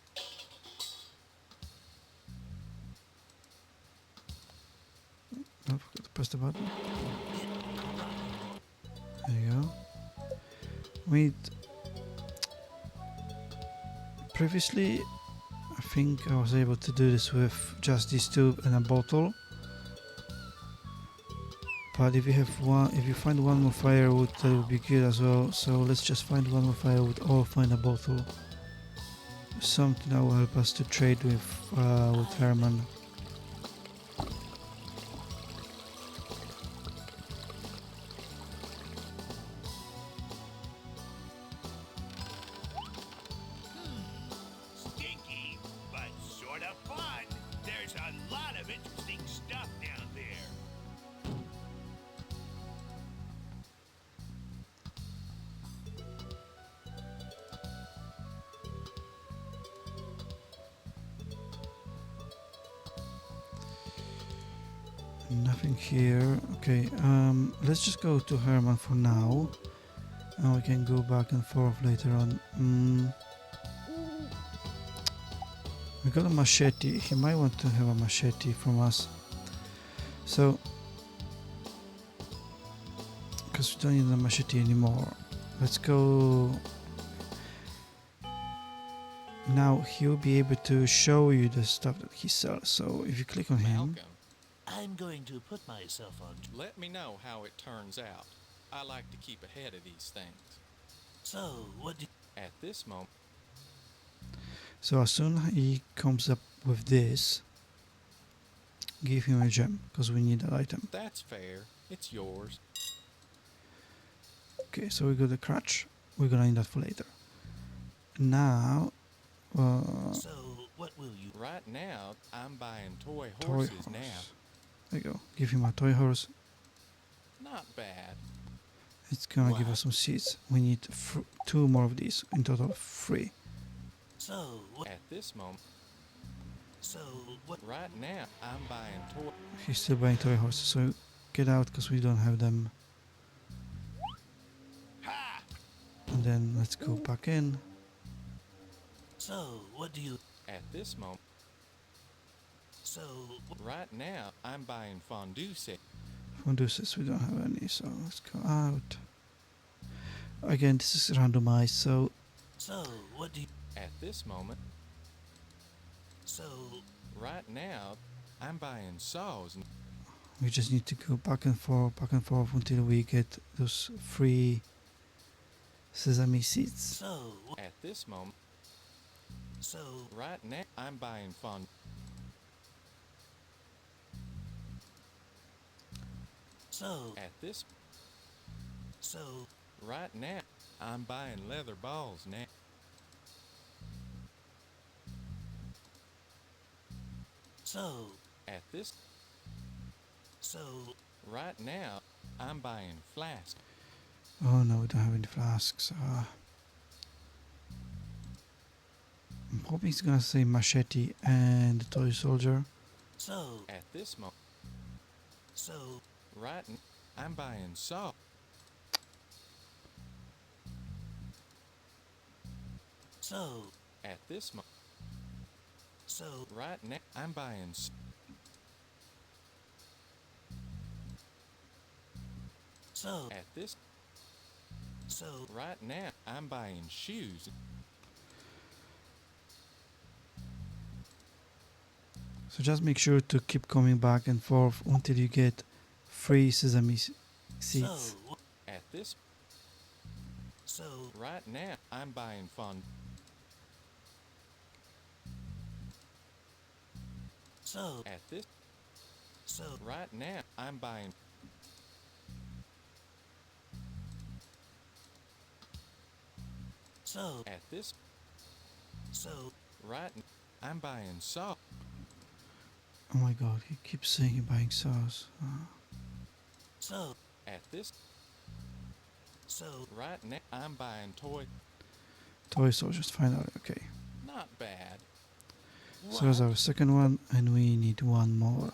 I forgot to press the button. There you go. Previously, I think I was able to do this with just these two and a bottle. But if you find one more firewood, that would be good as well. So let's just find one more firewood or find a bottle. Something that will help us to trade with Herman. Stinky, but sort of fun. There's a lot of interesting stuff down there. Nothing here. Okay, let's just go to Herman for now. And we can go back and forth later on. We got a machete. He might want to have a machete from us. So, because we don't need a machete anymore. Let's go. Now he'll be able to show you the stuff that he sells. So if you click on him. Malcolm, I'm going to put myself on. let me know how it turns out. I like to keep ahead of these things. So, what do At this moment, So as soon as he comes up with this, give him a gem, because we need that item. that's fair. It's yours. Okay, so we got the crutch. We're gonna need that for later. Now, so what will you? Right now, I'm buying toy toy horses horse. now. There you go. Give him a toy horse. Not bad. It's gonna give us some seeds. We need 2 more of these. In total, 3. So, what? At this moment, So, what? right now, I'm buying toy. He's still buying toy horses, so get out because we don't have them. Ha! And then let's go back in. So, what do you? At this moment, So, right now, I'm buying fondue set. Fonduses, we don't have any, so let's go out. Again, this is randomized, so so what do you? At this moment, So, right now, I'm buying saws. we just need to go back and forth until we get those 3 sesame seeds. so, At this moment, so, right now, I'm buying fondue. so, At this, so, right now, I'm buying leather balls now. So, At this, so, right now, I'm buying flask. Oh no, we don't have any flasks. I'm hoping he's gonna say machete and the toy soldier. so, At this moment, so, right n- I'm buying saw. so, At this moment, so, right now, I'm buying so, At this, so, right now, I'm buying shoes. So just make sure to keep coming back and forth until you get 3 sesame seeds. so, At this, so, right now, I'm buying fun. so, At this, so, right now, I'm buying. so, At this, so, right, I'm buying saw. Oh my god, he keeps saying he's buying sauce. so, At this, so, right now, I'm buying toy. Toy soldiers, finally, okay. Not bad. So that's our second one, and we need one more.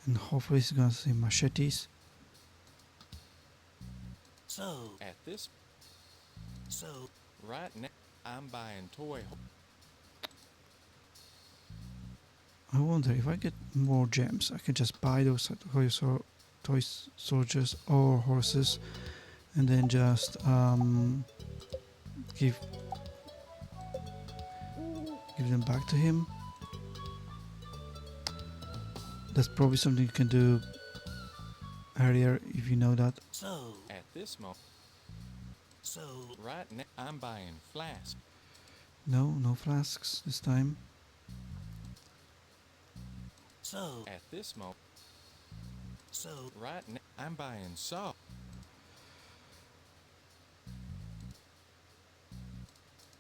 And hopefully he's gonna say machetes. so, At this, so, right now, I'm buying toy. I wonder if I get more gems, I can just buy those toy soldiers or horses, and then just give them back to him. That's probably something you can do earlier if you know that. so, At this moment, so, right now, I'm buying flask. No flasks this time. so, At this moment, so, right now, I'm buying saw.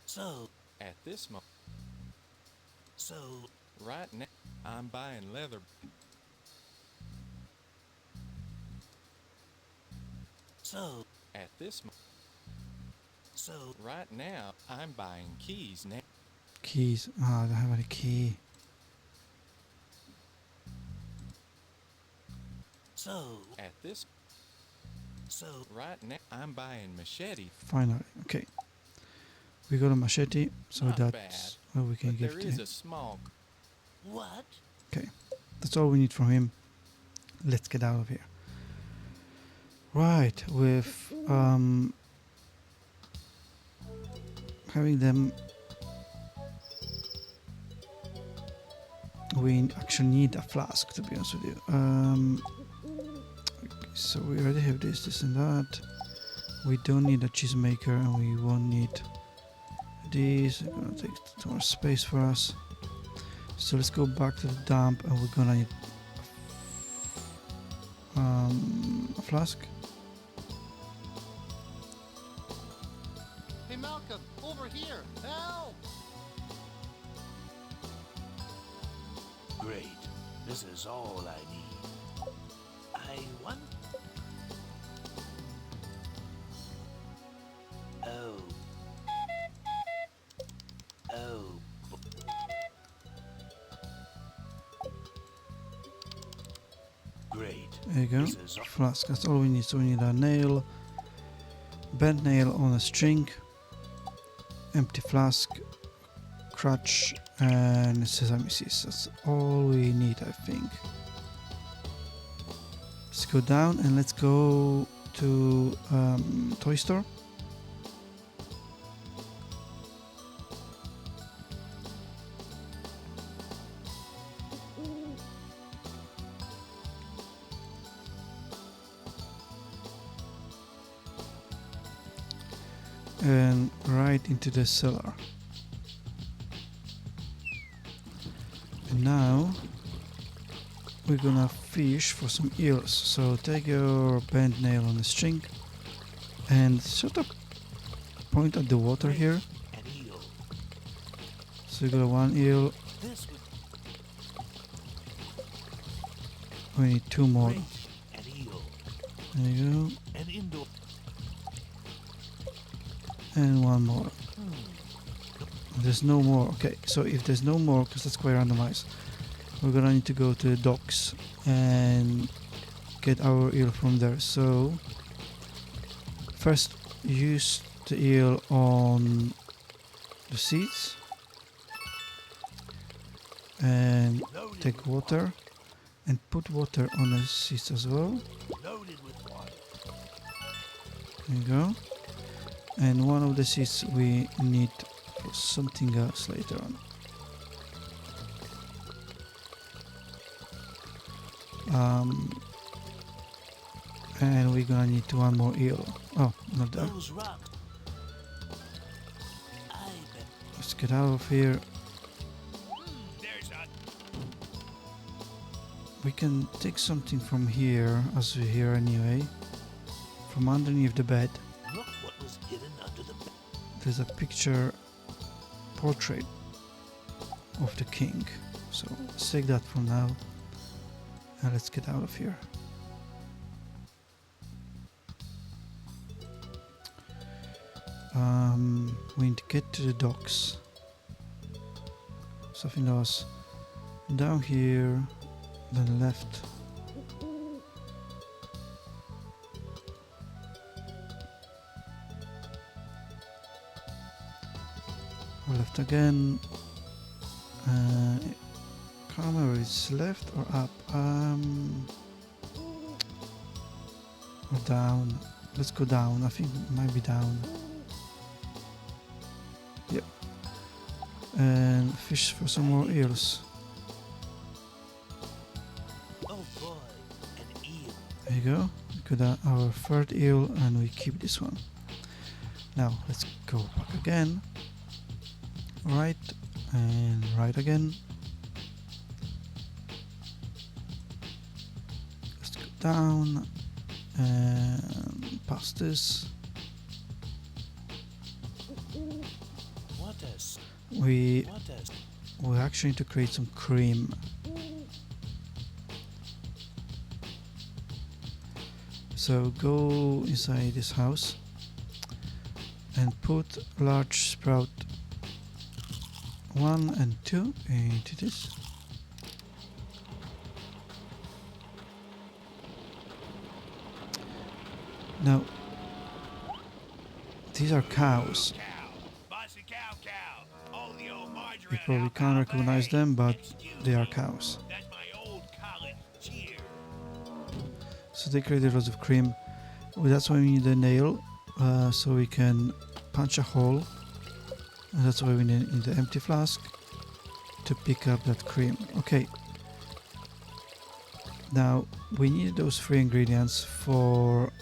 so, At this moment, so, right now, I'm buying leather. so, At this moment, so, right now, I'm buying keys now. Keys. I don't have any key. so, At this, so, right now, I'm buying machete. Finally, okay. We got a machete, so Not that's bad, what we can But give there to is him. a small. what? Okay, that's all we need from him. Let's get out of here. Right, with having them, we actually need a flask, to be honest with you. Okay, so we already have this and that. We don't need a cheese maker, and we won't need these. It's gonna take too much space for us. So let's go back to the dump, and we're gonna need a flask. Hey, Malcolm, over here! Help! Great. This is all I need. I want. Oh. Oh. Great. There you go. This is all. Flask. That's all we need. So we need a nail, bent nail on a string, empty flask, crutch, and sesame seeds. That's all we need, I think. Let's go down and let's go to toy store. And right into the cellar. And now we're gonna fish for some eels. So take your bent nail on the string and sort of point at the water here. An eel. So you got one eel, This would. We need 2 more. Great. An eel. There you go. An indoor. And 1 more. There's no more. Okay, so if there's no more, because that's quite randomized, we're gonna need to go to the docks and get our eel from there. So first use the eel on the seats and take water and put water on the seats as well. Loaded with water. There you go. And one of the seats we need for something else later on. And we're gonna need 1 more eel. Oh, not there. Those rocks. I bet. Let's get out of here. There's a. We can take something from here, as we're here anyway. From underneath the bed, Look what was hidden under the bed. there's a picture portrait of the king. So let's take that from now. And let's get out of here. We need to get to the docks. Something that was down here, then left. Left again. Can't remember if it's left or up. Or down. Let's go down. I think it might be down. Yep. And fish for some more eels. Oh boy, an eel. There you go. We got our 3rd eel and we keep this one. Now let's go back again. Right and right again. Let's go down and past this. What is? We What is? actually need to create some cream. So go inside this house and put large sprout 1 and 2 into this. Now these are cows. You probably can't recognize them, but they are cows. So they created lots of cream. Well, that's why we need a nail, so we can punch a hole. And that's why we need in the empty flask to pick up that cream. Okay. Now we need those 3 ingredients for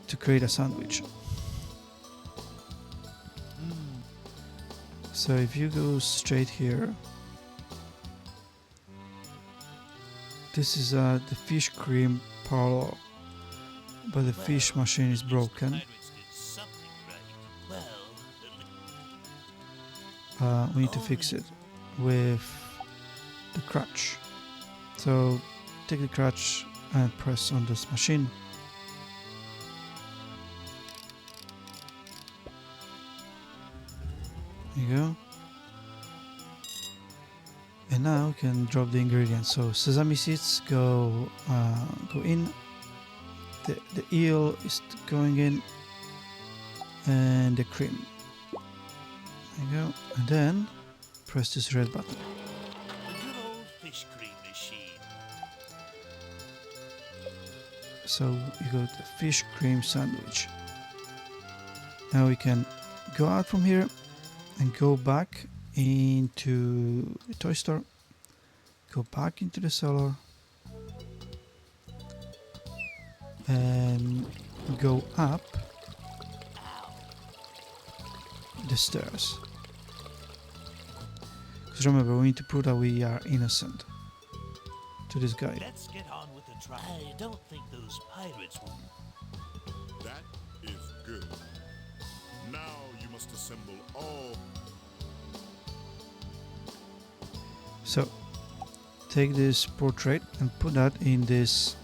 to create a sandwich. So if you go straight here, this is the fish cream parlor, but the fish machine is broken. We need to fix it with the crutch. So take the crutch and press on this machine. There you go. And now we can drop the ingredients. So sesame seeds go in. The eel is going in, and the cream. There you go. And then press this red button. The good old fish cream machine. So you got the fish cream sandwich. Now we can go out from here and go back into the toy store. Go back into the cellar. And go up the stairs. Because remember, we need to prove that we are innocent to this guy. Let's get on with the try. I don't think those pirates will. That is good. Now you must assemble all. So take this portrait and put that in this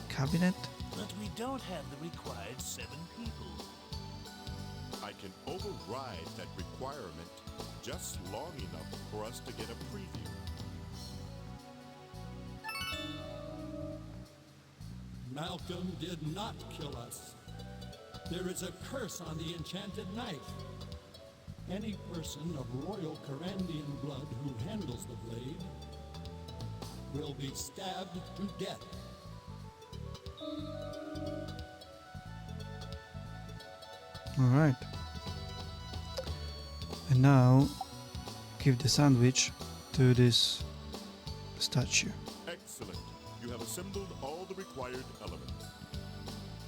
cabinet. But we don't have the required 7 people. I can override that requirement just long enough for us to get a preview. Malcom did not kill us. There is a curse on the enchanted knife. Any person of royal Kyrandian blood who handles the blade will be stabbed to death. Alright. And now give the sandwich to this statue. Excellent. You have assembled all the required elements.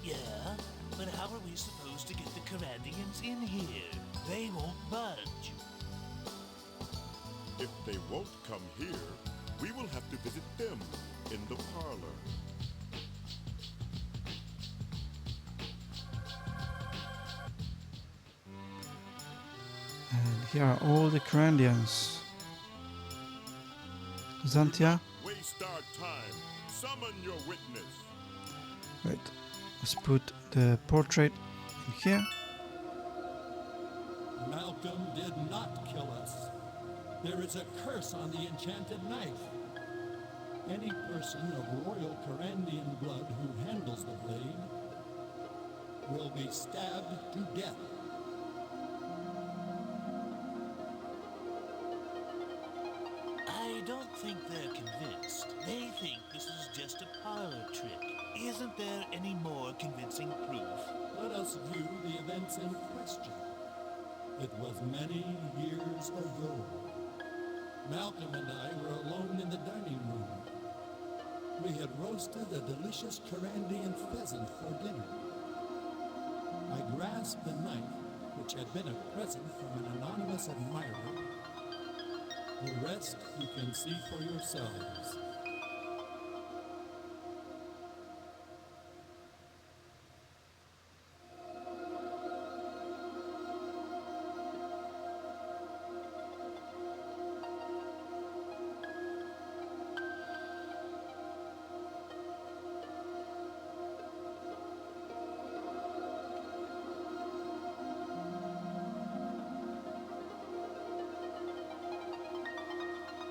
Yeah, but how are we supposed to get the Kyrandians in here? They won't budge. If they won't come here, we will have to visit them in the parlor. And here are all the Kyrandians. Xantia. Waste our time. Summon your witness. Right. Let's put the portrait in here. Malcom did not kill us. There is a curse on the enchanted knife. Any person of royal Kyrandian blood who handles the blade will be stabbed to death. I don't think they're convinced. They think this is just a parlor trick. Isn't there any more convincing proof? Let us view the events in question. It was many years ago. Malcom and I were alone in the dining room. We had roasted a delicious Kyrandian pheasant for dinner. I grasped the knife, which had been a present from an anonymous admirer. The rest you can see for yourselves.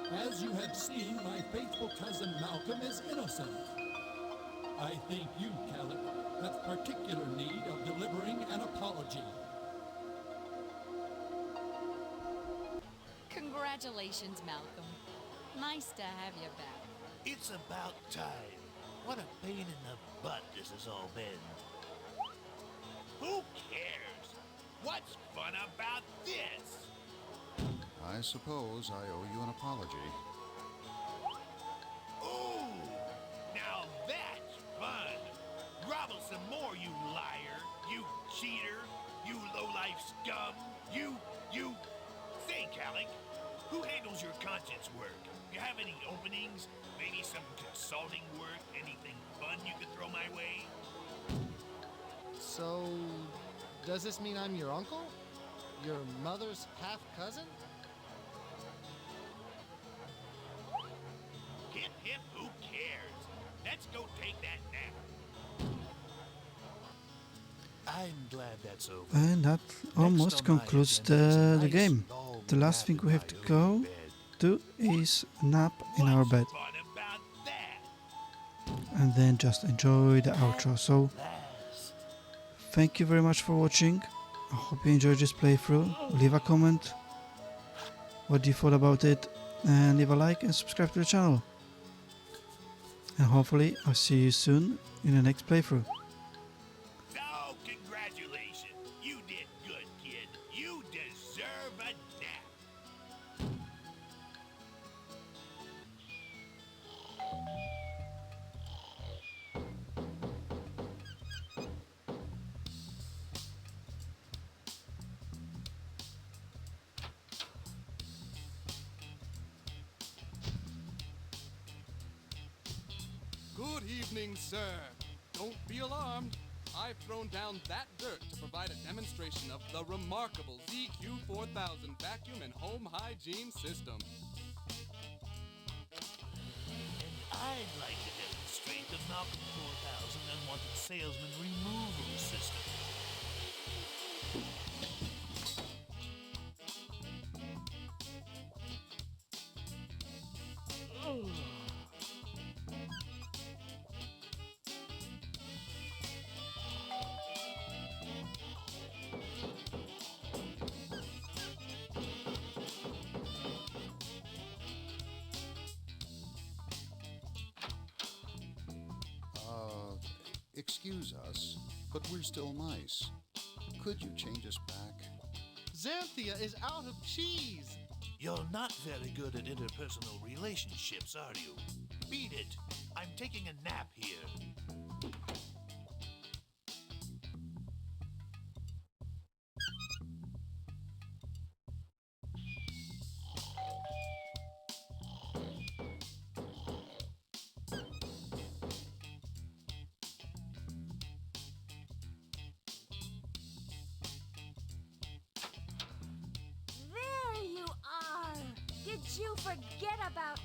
As you have seen, my faithful cousin Malcom is innocent. I think you, Calic, have particular need of delivering an apology. Congratulations, Malcom. Nice to have you back. It's about time. What a pain in the butt this has all been. Who cares? What's fun about this? I suppose I owe you an apology. Ooh, now that's fun. Grovel some more, you liar, you cheater, you low-life scum, you... Say, Calic, who handles your conscience work? You have any openings? Maybe some consulting work? Anything fun you could throw my way? So, does this mean I'm your uncle? Your mother's half-cousin? Hip, who cares? Let's go take that nap. I'm glad that's over. And that almost concludes the game. The last thing we have to go do is nap in our bed. And then just enjoy the outro. So, thank you very much for watching. I hope you enjoyed this playthrough. Leave a comment. What do you thought about it? And leave a like and subscribe to the channel. And hopefully I'll see you soon in the next playthrough. So, congratulations. You did good, kid. You deserve a nap. Good evening, sir. Don't be alarmed. I've thrown down that dirt to provide a demonstration of the remarkable ZQ4000 vacuum and home hygiene system. I'd like to demonstrate the Malcom 4000 Unwanted Salesman Removal System. Excuse us, but we're still mice. Could you change us back? Xanthia is out of cheese! You're not very good at interpersonal relationships, are you? Beat it! I'm taking a nap here. There you are! Did you forget about